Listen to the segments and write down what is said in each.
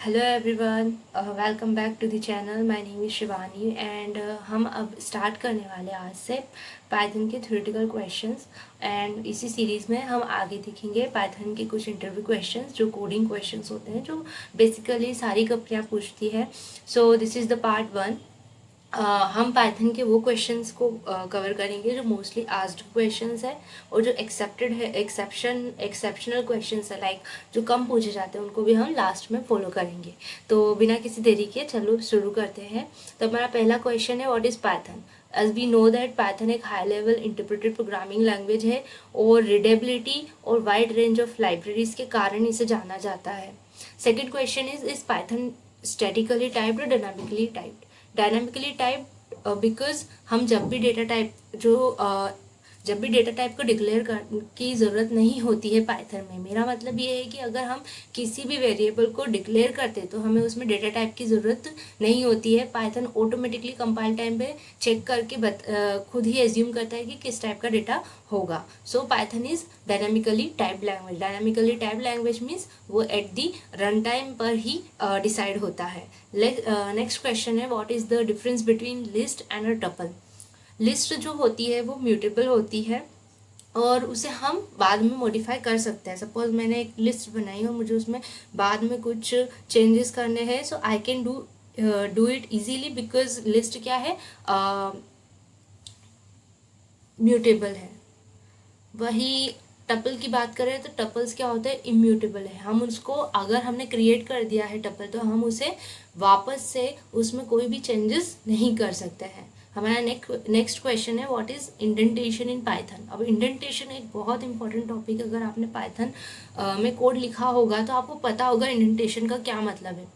Hello everyone, welcome back to the channel. My name is Shivani and हम अब start करने वाले आज से पाइथन के थ्योरेटिकल क्वेश्चंस। एंड इसी सीरीज़ में हम आगे देखेंगे पाइथन के कुछ इंटरव्यू क्वेश्चंस जो कोडिंग क्वेश्चंस होते हैं, जो बेसिकली सारी कंपनियां पूछती है। So this is the part 1। हम पाइथन के वो क्वेश्चंस को कवर करेंगे जो मोस्टली आस्क्ड क्वेश्चंस है, और जो एक्सेप्टेड है एक्सेप्शनल क्वेश्चंस है, लाइक जो कम पूछे जाते हैं, उनको भी हम लास्ट में फॉलो करेंगे। तो बिना किसी देरी के चलो शुरू करते हैं। तो हमारा पहला क्वेश्चन है, what is Python. As we know that Python एक high level interpreted programming language है, और रीडेबिलिटी और वाइड रेंज ऑफ लाइब्रेरीज के कारण इसे जाना जाता है। Second question is Python statically typed और dynamically typed. Dynamically type because हम जब भी डेटा टाइप को डिक्लेयर कर की ज़रूरत नहीं होती है पाइथन में। मेरा मतलब ये है कि अगर हम किसी भी वेरिएबल को डिक्लेयर करते हैं तो हमें उसमें डेटा टाइप की ज़रूरत नहीं होती है। पाइथन ऑटोमेटिकली कंपाइल टाइम पे चेक करके खुद ही एज्यूम करता है कि किस टाइप का डेटा होगा। सो Python is dynamically typed language. Dynamically typed language means वो एट दी रन टाइम पर ही डिसाइड होता है। नेक्स्ट क्वेश्चन है, what is the difference between list and a tuple. List जो होती है वो म्यूटेबल होती है और उसे हम बाद में मॉडिफाई कर सकते हैं। सपोज मैंने एक लिस्ट बनाई और मुझे उसमें बाद में कुछ चेंजेस करने हैं, so I can do it easily because list क्या है, म्यूटेबल है। वही टपल की बात करें तो टपल्स क्या होते हैं, इम्यूटेबल है। हम उसको अगर हमने क्रिएट कर दिया है टपल, तो हम उसे वापस से उसमें कोई भी चेंजेस नहीं कर सकते हैं। हमारा नेक्स्ट क्वेश्चन है, what is indentation in Python. अब इंडेंटेशन एक बहुत इंपॉर्टेंट टॉपिक। अगर आपने पाइथन में कोड लिखा होगा तो आपको पता होगा इंडेंटेशन का क्या मतलब है।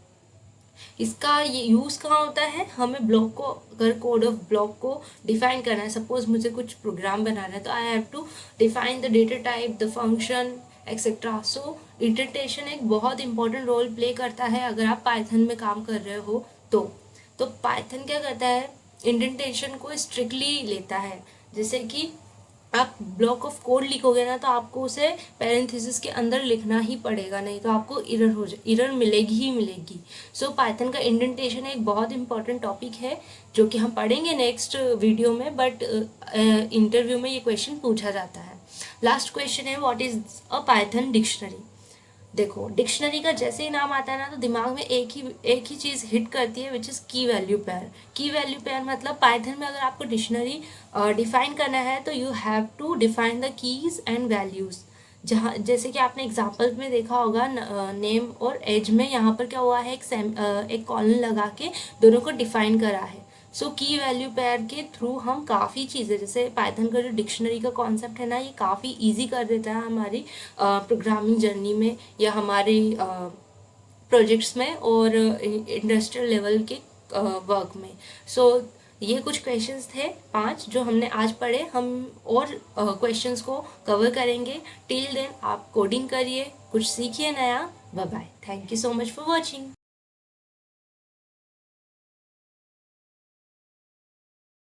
इसका ये यूज़ कहाँ होता है, हमें ब्लॉक को, अगर कोड ऑफ ब्लॉक को डिफाइन करना है, सपोज मुझे कुछ प्रोग्राम बनाना है, तो I have to define the data type, the function etcetera. So indentation एक बहुत इंपॉर्टेंट रोल प्ले करता है अगर आप पाइथन में काम कर रहे हो तो पाइथन क्या करता है, इंडेंटेशन को स्ट्रिक्टली लेता है। जैसे कि आप ब्लॉक ऑफ कोड लिखोगे ना, तो आपको उसे पैरेंथेसिस के अंदर लिखना ही पड़ेगा, नहीं तो आपको इरर मिलेगी ही मिलेगी। सो पाइथन का इंडेंटेशन एक बहुत इंपॉर्टेंट टॉपिक है जो कि हम पढ़ेंगे नेक्स्ट वीडियो में, बट इंटरव्यू में ये क्वेश्चन पूछा जाता है। लास्ट क्वेश्चन है, what is a Python dictionary. देखो, डिक्शनरी का जैसे ही नाम आता है ना, तो दिमाग में एक ही चीज़ हिट करती है, which is key value pair. Key value pair मतलब पाइथन में अगर आपको डिक्शनरी डिफाइन करना है तो you have to define the keys and values. जहाँ जैसे कि आपने एग्जाम्पल में देखा होगा, नेम और एज में यहाँ पर क्या हुआ है, एक कॉलन लगा के दोनों को डिफाइन करा है। सो की वैल्यू पेयर के थ्रू हम काफ़ी चीज़ें, जैसे पाइथन का जो डिक्शनरी का कॉन्सेप्ट है ना, ये काफ़ी इजी कर देता है हमारी प्रोग्रामिंग जर्नी में या हमारी प्रोजेक्ट्स में और इंडस्ट्रियल लेवल के वर्क में। सो ये कुछ क्वेश्चंस थे 5 जो हमने आज पढ़े। हम और क्वेश्चंस को कवर करेंगे। टिल देन आप कोडिंग करिए, कुछ सीखिए नया। Bye bye, thank you so much for watching.